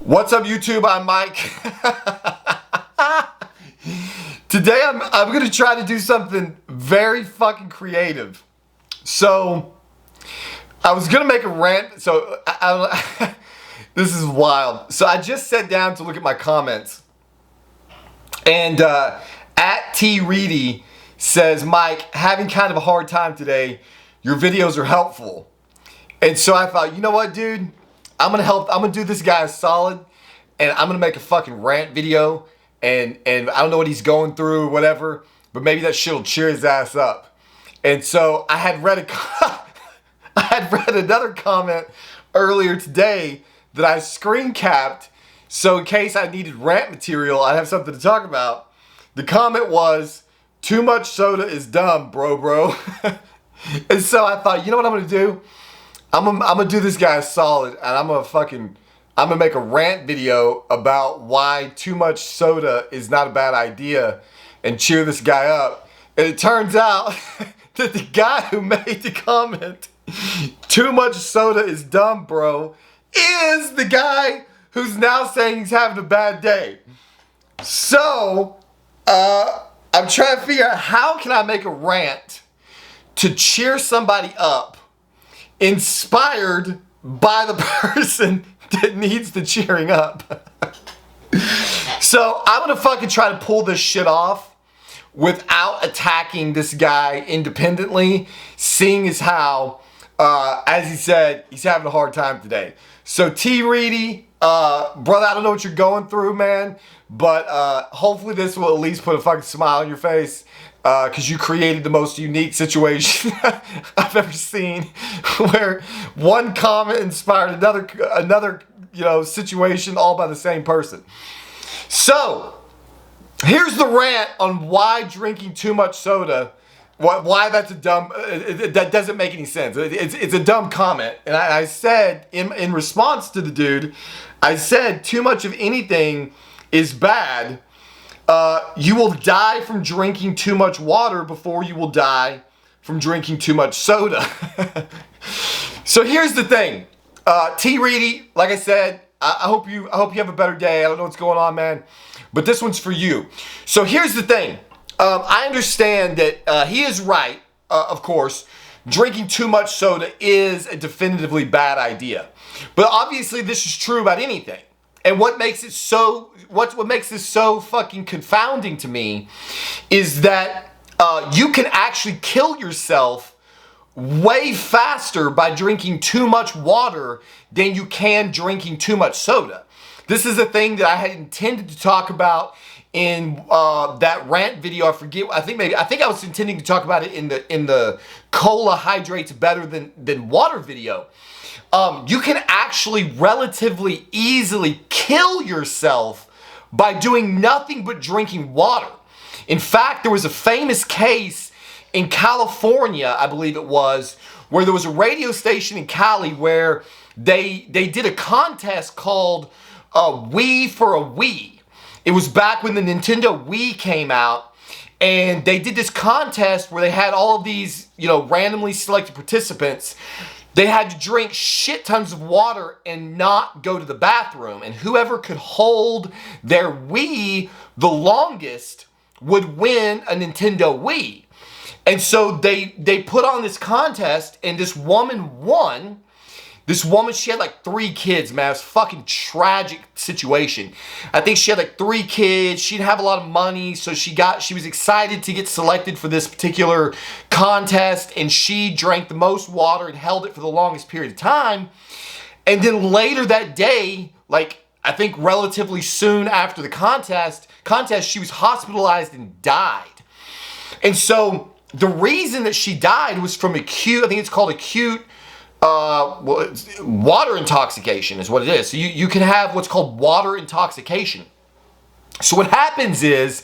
What's up, YouTube? I'm Mike. Today I'm gonna try to do something very fucking creative. So I was gonna make a rant. So this is wild. So I just sat down to look at my comments, and at Teereedy says, Mike, having kind of a hard time today. Your videos are helpful. And so I thought, you know what, dude? I'm gonna do this guy a solid, and I'm gonna make a fucking rant video, and I don't know what he's going through or whatever, but maybe that shit'll cheer his ass up. And so I had read another comment earlier today that I screen capped, so in case I needed rant material, I'd have something to talk about. The comment was, "Too much soda is dumb, bro." And so I thought, you know what I'm gonna do? I'm gonna do this guy a solid, and I'm gonna make a rant video about why too much soda is not a bad idea and cheer this guy up. And it turns out that the guy who made the comment, "Too much soda is dumb, bro," is the guy who's now saying he's having a bad day. So, I'm trying to figure out how can I make a rant to cheer somebody up inspired by the person that needs the cheering up. So I'm gonna fucking try to pull this shit off without attacking this guy independently, seeing as how, as he said, he's having a hard time today. So Teereedy, brother, I don't know what you're going through, man, but hopefully this will at least put a fucking smile on your face. Because you created the most unique situation I've ever seen, where one comment inspired another situation, all by the same person. So here's the rant on why drinking too much soda, why that's a dumb, that doesn't make any sense. It's a dumb comment, and I said in response to the dude, I said too much of anything is bad. You will die from drinking too much water before you will die from drinking too much soda. So here's the thing, Teereedy, like I said, I hope you have a better day. I don't know what's going on, man, but this one's for you. So here's the thing, I understand that he is right, of course. Drinking too much soda is a definitively bad idea, but obviously this is true about anything. And what makes this so fucking confounding to me is that you can actually kill yourself way faster by drinking too much water than you can drinking too much soda. This is a thing that I had intended to talk about in that rant video. I think I was intending to talk about it in the cola hydrates better than water video. You can actually relatively easily kill yourself by doing nothing but drinking water. In fact, there was a famous case in California, I believe it was, where there was a radio station in Cali where they did a contest called Wii for a Wii. It was back when the Nintendo Wii came out, and they did this contest where they had all of these, randomly selected participants. They had to drink shit tons of water and not go to the bathroom. And whoever could hold their Wii the longest would win a Nintendo Wii. And so they put on this contest, and this woman won. This woman, she had like 3 kids, man. It was a fucking tragic situation. I think she had like 3 kids. She didn't have a lot of money, so she was excited to get selected for this particular contest, and she drank the most water and held it for the longest period of time. And then later that day, like I think relatively soon after the contest, she was hospitalized and died. And so the reason that she died was from acute, I think it's called acute, water intoxication is what it is. So you can have what's called water intoxication. So what happens is,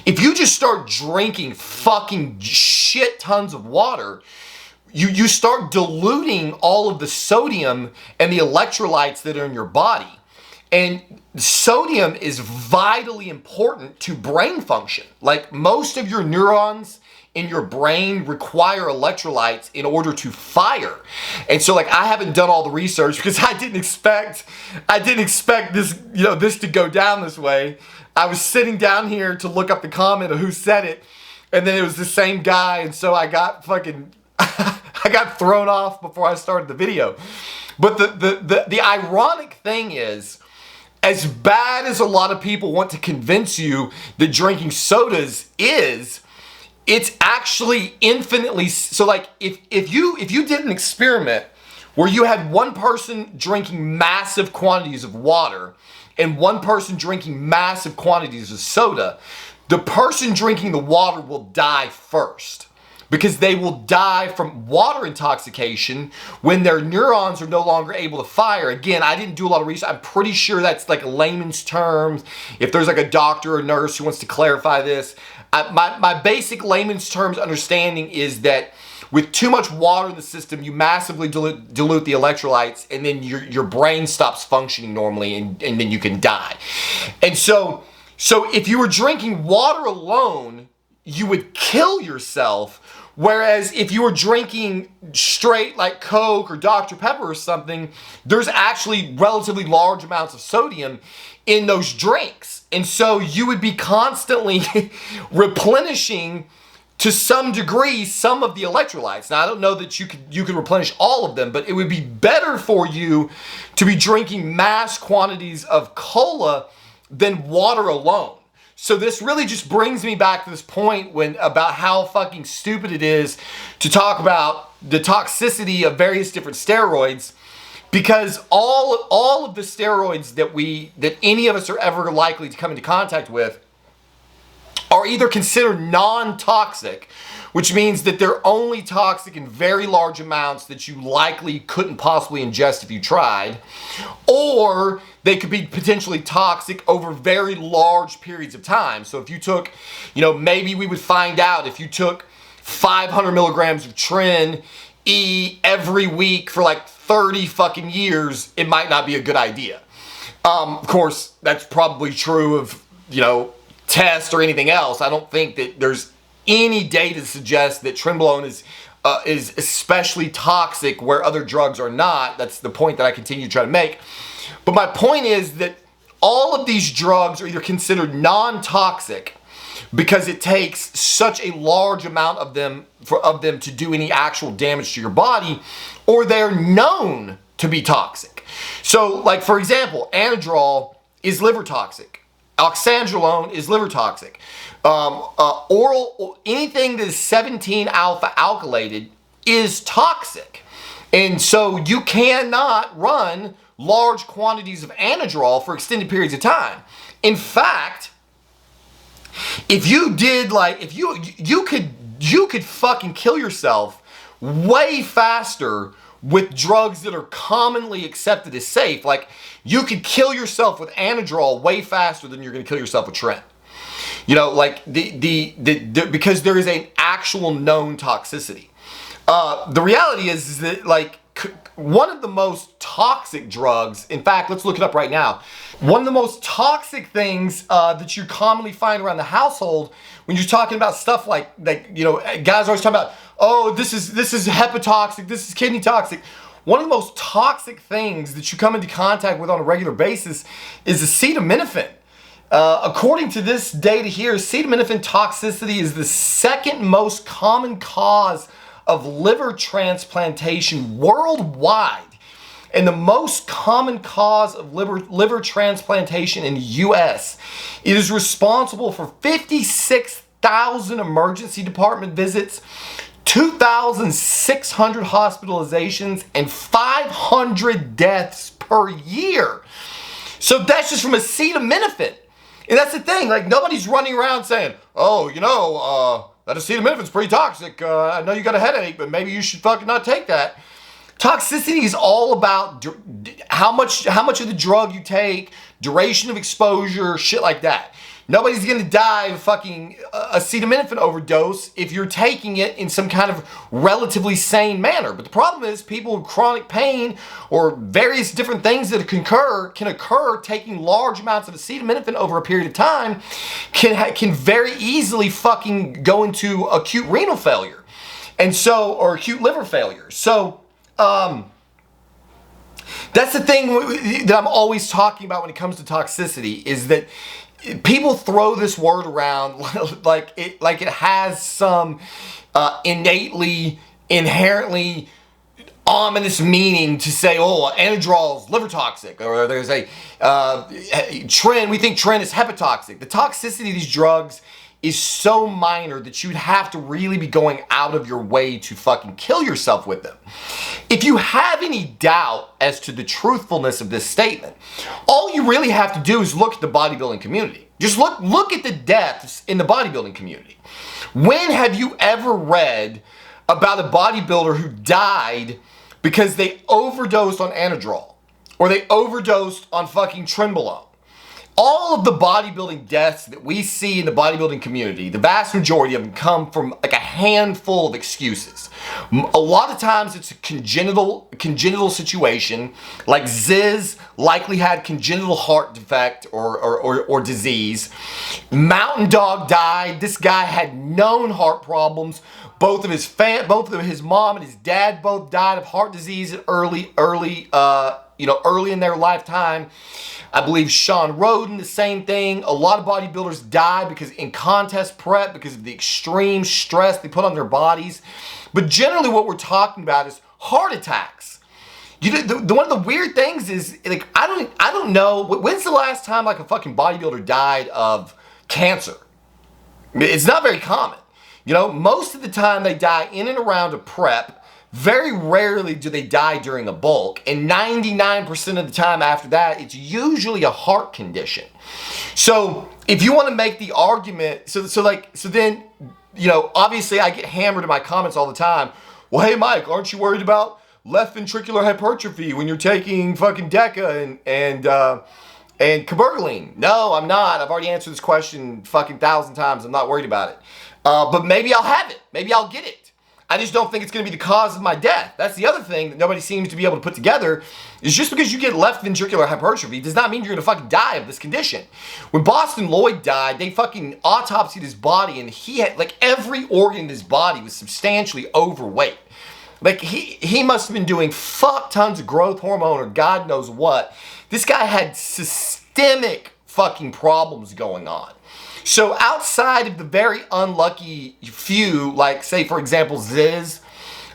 if you just start drinking fucking shit tons of water, you start diluting all of the sodium and the electrolytes that are in your body. And sodium is vitally important to brain function. Like, most of your neurons in your brain require electrolytes in order to fire. And so, like, I haven't done all the research because I didn't expect this, this to go down this way. I was sitting down here to look up the comment of who said it, and then it was the same guy, and so I got fucking I got thrown off before I started the video. But the ironic thing is, as bad as a lot of people want to convince you that drinking sodas is, it's actually infinitely so. Like, if you did an experiment where you had one person drinking massive quantities of water and one person drinking massive quantities of soda, the person drinking the water will die first, because they will die from water intoxication when their neurons are no longer able to fire. Again, I didn't do a lot of research. I'm pretty sure that's like layman's terms. If there's like a doctor or nurse who wants to clarify this, my basic layman's terms understanding is that with too much water in the system, you massively dilute the electrolytes, and then your brain stops functioning normally, and then you can die. And so if you were drinking water alone, you would kill yourself. Whereas if you were drinking straight like Coke or Dr. Pepper or something, there's actually relatively large amounts of sodium in those drinks. And so you would be constantly replenishing, to some degree, some of the electrolytes. Now, I don't know that you could replenish all of them, but it would be better for you to be drinking mass quantities of cola than water alone. So this really just brings me back to this point about how fucking stupid it is to talk about the toxicity of various different steroids, because all of the steroids that any of us are ever likely to come into contact with are either considered non-toxic, which means that they're only toxic in very large amounts that you likely couldn't possibly ingest if you tried, or they could be potentially toxic over very large periods of time. So if you took, maybe we would find out if you took 500 milligrams of TREN every week for like 30 fucking years, it might not be a good idea. Of course, that's probably true of, test or anything else. I don't think that there's any data to suggest that trenbolone is especially toxic where other drugs are not. That's the point that I continue to try to make. But my point is that all of these drugs are either considered non-toxic because it takes such a large amount of them to do any actual damage to your body, or they're known to be toxic. So, like, for example, Anadrol is liver toxic. Oxandrolone is liver toxic. Anything that is 17-alpha alkylated is toxic. And so you cannot run large quantities of Anadrol for extended periods of time. In fact, if you did you could fucking kill yourself way faster with drugs that are commonly accepted as safe. Like, you could kill yourself with Anadrol way faster than you're going to kill yourself with TREN. Because there is an actual known toxicity. The reality is that, one of the most toxic drugs, in fact, let's look it up right now. One of the most toxic things that you commonly find around the household when you're talking about stuff like guys are always talking about, oh, this is hepatotoxic, this is kidney toxic. One of the most toxic things that you come into contact with on a regular basis is acetaminophen. According to this data here, acetaminophen toxicity is the second most common cause of liver transplantation worldwide, and the most common cause of liver transplantation in the US. It is responsible for 56,000 emergency department visits, 2,600 hospitalizations, and 500 deaths per year. So that's just from acetaminophen. And that's the thing, nobody's running around saying, oh, that acetaminophen's pretty toxic. I know you got a headache, but maybe you should fucking not take that. Toxicity is all about how much of the drug you take, duration of exposure, shit like that. Nobody's gonna die of fucking acetaminophen overdose if you're taking it in some kind of relatively sane manner. But the problem is people with chronic pain or various different things that can occur taking large amounts of acetaminophen over a period of time can very easily fucking go into acute renal failure. And so, or acute liver failure. So, that's the thing that I'm always talking about when it comes to toxicity, is that people throw this word around like it has some inherently ominous meaning to say, oh, anadrol's liver toxic, or there's a TREN, we think TREN is hepatotoxic. The toxicity of these drugs is so minor that you'd have to really be going out of your way to fucking kill yourself with them. If you have any doubt as to the truthfulness of this statement, all you really have to do is look at the bodybuilding community. Just look at the deaths in the bodybuilding community. When have you ever read about a bodybuilder who died because they overdosed on anadrol, or they overdosed on fucking trenbolone? All of the bodybuilding deaths that we see in the bodybuilding community, the vast majority of them come from like a handful of excuses. A lot of times it's a congenital situation, like Ziz likely had congenital heart defect or disease. Mountain Dog died. This guy had known heart problems. Both of his mom and his dad both died of heart disease early in their lifetime. I believe Sean Roden, the same thing. A lot of bodybuilders die because in contest prep, because of the extreme stress they put on their bodies. But generally what we're talking about is heart attacks. One of the weird things is, like, I don't know, when's the last time like a fucking bodybuilder died of cancer? It's not very common. Most of the time they die in and around a prep. Very rarely do they die during a bulk, and 99% of the time after that, it's usually a heart condition. So if you want to make the argument, so then, obviously I get hammered in my comments all the time. Well, hey Mike, aren't you worried about left ventricular hypertrophy when you're taking fucking DECA and cabergoline? No, I'm not. I've already answered this question fucking 1,000 times. I'm not worried about it. But maybe I'll have it. Maybe I'll get it. I just don't think it's going to be the cause of my death. That's the other thing that nobody seems to be able to put together, is just because you get left ventricular hypertrophy does not mean you're going to fucking die of this condition. When Boston Lloyd died, they fucking autopsied his body, and he had, like, every organ in his body was substantially overweight. Like, he must have been doing fuck tons of growth hormone or God knows what. This guy had systemic fucking problems going on. So outside of the very unlucky few, like say for example Ziz,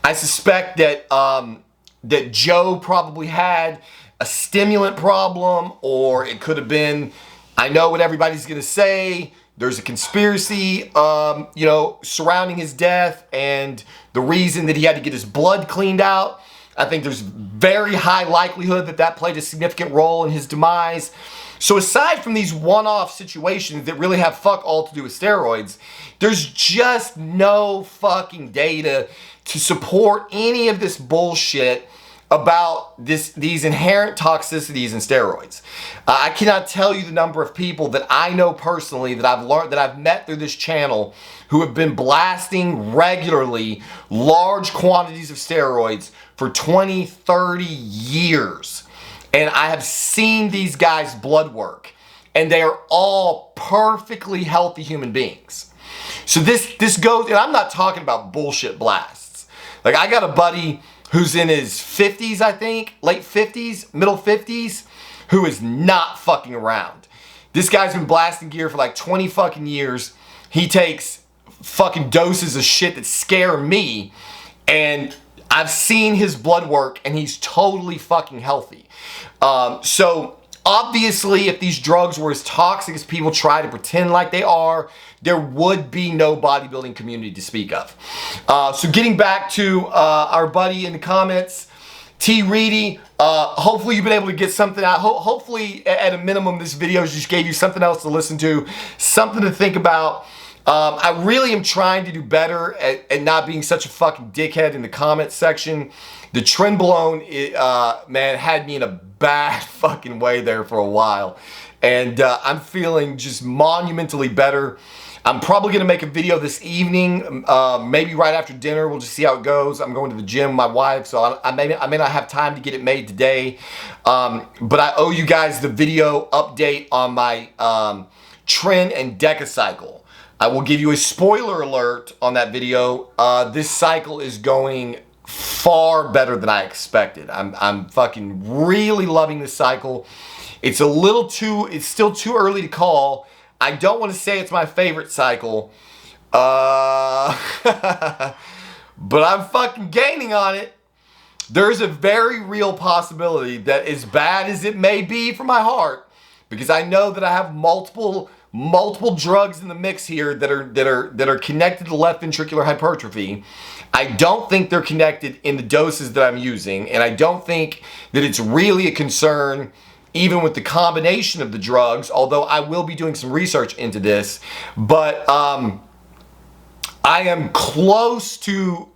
I suspect that that Joe probably had a stimulant problem, or it could have been, I know what everybody's gonna say, there's a conspiracy surrounding his death and the reason that he had to get his blood cleaned out. I think there's very high likelihood that played a significant role in his demise. So aside from these one-off situations that really have fuck all to do with steroids, there's just no fucking data to support any of this bullshit about these inherent toxicities in steroids. I cannot tell you the number of people that I know personally that I've met through this channel who have been blasting regularly large quantities of steroids for 20, 30 years. And I have seen these guys' blood work, and they are all perfectly healthy human beings. So this goes, and I'm not talking about bullshit blasts. Like, I got a buddy who's in his 50s, I think, late 50s, middle 50s, who is not fucking around. This guy's been blasting gear for like 20 fucking years. He takes fucking doses of shit that scare me, and I've seen his blood work, and he's totally fucking healthy. So obviously, if these drugs were as toxic as people try to pretend like they are, there would be no bodybuilding community to speak of. So getting back to our buddy in the comments, Teereedy, hopefully you've been able to get something out. Hopefully, at a minimum, this video just gave you something else to listen to, something to think about. I really am trying to do better at not being such a fucking dickhead in the comments section. The TREN blown, man, had me in a bad fucking way there for a while. And I'm feeling just monumentally better. I'm probably going to make a video this evening, maybe right after dinner. We'll just see how it goes. I'm going to the gym with my wife, so I may not have time to get it made today. But I owe you guys the video update on my TREN and DECA cycle. I will give you a spoiler alert on that video. This cycle is going far better than I expected. I'm fucking really loving this cycle. It's still too early to call. I don't want to say it's my favorite cycle. But I'm fucking gaining on it. There's a very real possibility that, as bad as it may be for my heart, because I know that I have multiple drugs in the mix here that are connected to left ventricular hypertrophy. I don't think they're connected in the doses that I'm using, and I don't think that it's really a concern even with the combination of the drugs, although I will be doing some research into this. But I'm close to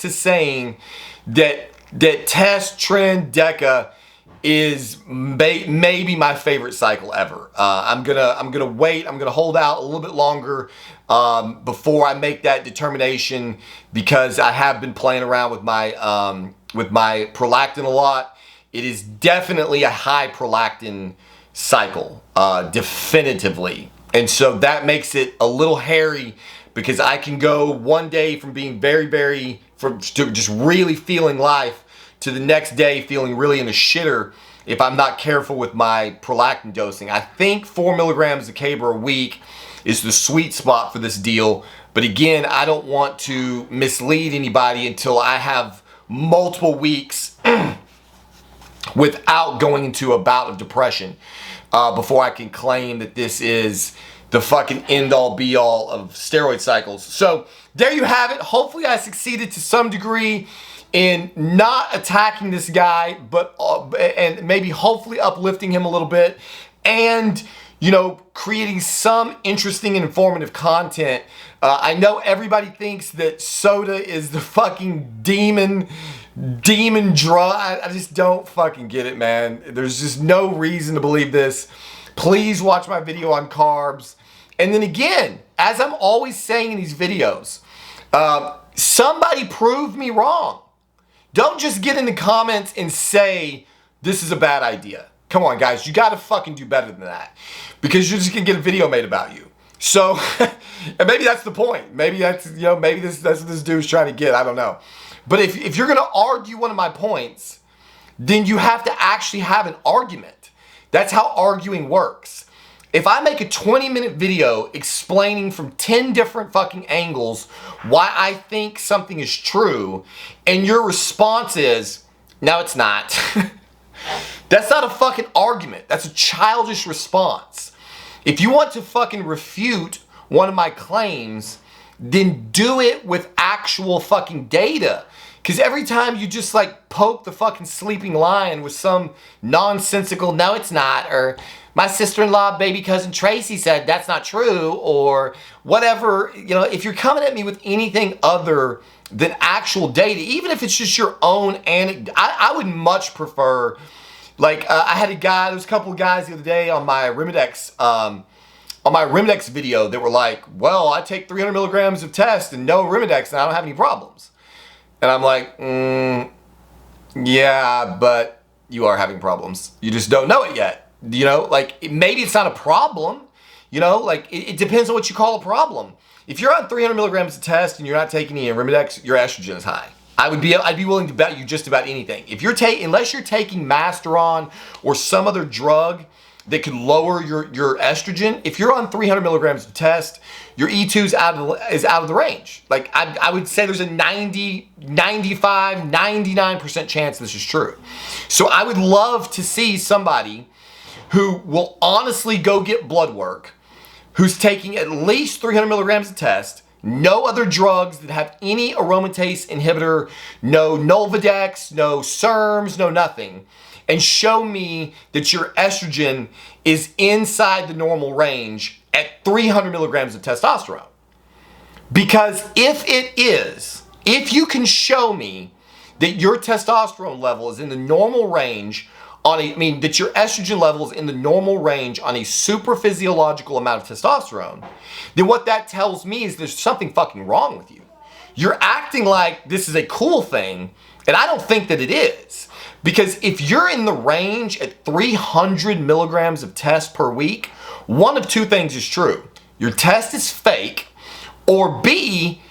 saying that test TREN DECA is maybe my favorite cycle ever. I'm gonna wait. I'm gonna hold out a little bit longer before I make that determination, because I have been playing around with my prolactin a lot. It is definitely a high prolactin cycle, definitively, and so that makes it a little hairy, because I can go one day from being to just really feeling life, to the next day feeling really in a shitter if I'm not careful with my prolactin dosing. I think 4 milligrams of Caber a week is the sweet spot for this deal. But again, I don't want to mislead anybody until I have multiple weeks without going into a bout of depression before I can claim that this is the fucking end-all be-all of steroid cycles. So there you have it. Hopefully I succeeded to some degree in not attacking this guy, but and maybe hopefully uplifting him a little bit, and creating some interesting and informative content. I know everybody thinks that soda is the fucking demon drug. I just don't fucking get it, man. There's just no reason to believe this. Please watch my video on carbs. And then again, as I'm always saying in these videos, somebody prove me wrong. Don't just get in the comments and say, this is a bad idea. Come on, guys. You got to fucking do better than that, because you're just going to get a video made about you. So, and maybe that's the point. Maybe that's what this dude's trying to get. I don't know. But if you're going to argue one of my points, then you have to actually have an argument. That's how arguing works. If I make a 20-minute video explaining from 10 different fucking angles why I think something is true, and your response is, no, it's not. That's not a fucking argument. That's a childish response. If you want to fucking refute one of my claims, then do it with actual fucking data. Because every time you just like poke the fucking sleeping lion with some nonsensical, no, it's not, or my sister-in-law, baby cousin Tracy said that's not true, or whatever, if you're coming at me with anything other than actual data, even if it's just your own anecdote, I would much prefer, like, I had there was a couple of guys the other day on my Arimidex video that were like, well, I take 300 milligrams of test and no Arimidex and I don't have any problems. And I'm like, yeah, but you are having problems. You just don't know it yet. Maybe it's not a problem. It depends on what you call a problem. If you're on 300 milligrams of test and you're not taking any Arimidex, your estrogen is high. I'd be willing to bet you just about anything. Unless you're taking Masteron or some other drug that could lower your estrogen, if you're on 300 milligrams of test, your E2 is out of the range. Like, I would say there's a 90, 95, 99% chance this is true. So I would love to see somebody who will honestly go get blood work, who's taking at least 300 milligrams of test, no other drugs that have any aromatase inhibitor, no Nolvadex, no SERMs, no nothing, and show me that your estrogen is inside the normal range at 300 milligrams of testosterone. Because if it is, if you can show me that your testosterone level is in the normal range that your estrogen level is in the normal range on a super physiological amount of testosterone, then what that tells me is there's something fucking wrong with you. You're acting like this is a cool thing, and I don't think that it is. Because if you're in the range at 300 milligrams of test per week, one of two things is true. Your test is fake, or B,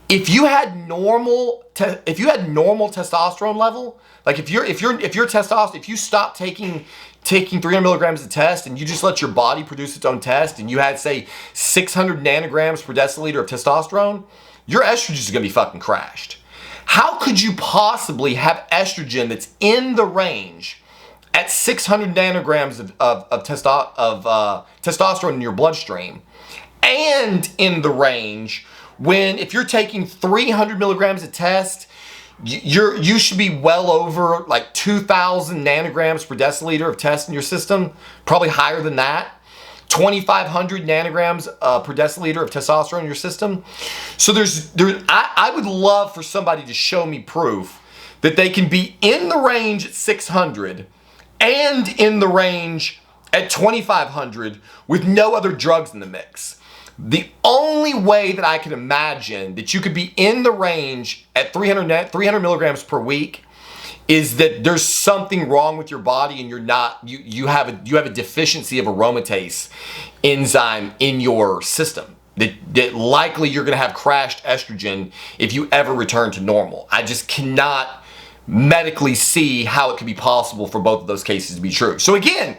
if you had normal testosterone level, like if you stopped taking 300 milligrams of test and you just let your body produce its own test and you had, say, 600 nanograms per deciliter of testosterone, your estrogen is going to be fucking crashed. How could you possibly have estrogen that's in the range at 600 nanograms of testosterone in your bloodstream and in the range when if you're taking 300 milligrams of test, you should be well over like 2,000 nanograms per deciliter of test in your system, probably higher than that. 2,500 nanograms per deciliter of testosterone in your system. So I would love for somebody to show me proof that they can be in the range at 600 and in the range at 2,500 with no other drugs in the mix. The only way that I can imagine that you could be in the range at 300 milligrams per week is that there's something wrong with your body and you have a deficiency of aromatase enzyme in your system. That likely you're going to have crashed estrogen if you ever return to normal. I just cannot medically see how it could be possible for both of those cases to be true. So again,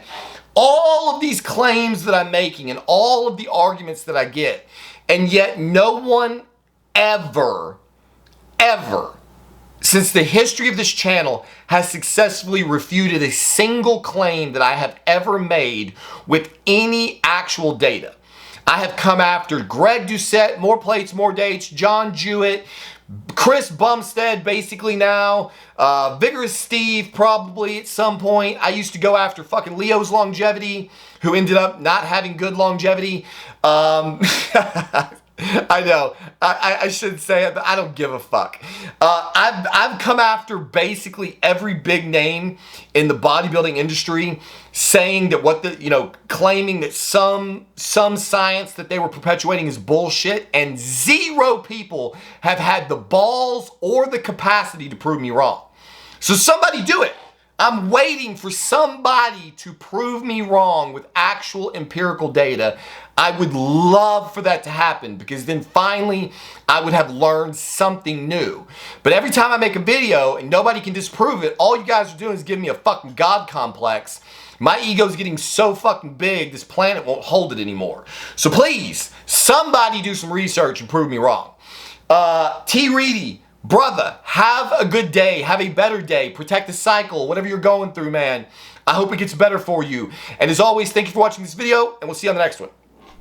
all of these claims that I'm making and all of the arguments that I get, and yet no one ever, since the history of this channel has successfully refuted a single claim that I have ever made with any actual data. I have come after Greg Doucette, More Plates, More Dates, John Jewett, Chris Bumstead basically now, Vigorous Steve probably at some point. I used to go after fucking Leo's longevity, who ended up not having good longevity. I know, I should say it, but I don't give a fuck. I've come after basically every big name in the bodybuilding industry, saying that claiming that some science that they were perpetuating is bullshit, and zero people have had the balls or the capacity to prove me wrong. So somebody do it. I'm waiting for somebody to prove me wrong with actual empirical data. I would love for that to happen, because then finally I would have learned something new. But every time I make a video and nobody can disprove it, all you guys are doing is giving me a fucking God complex. My ego's getting so fucking big, this planet won't hold it anymore. So please, somebody do some research and prove me wrong. Teereedy, brother, have a good day. Have a better day. Protect the cycle. Whatever you're going through, man. I hope it gets better for you. And as always, thank you for watching this video, and we'll see you on the next one.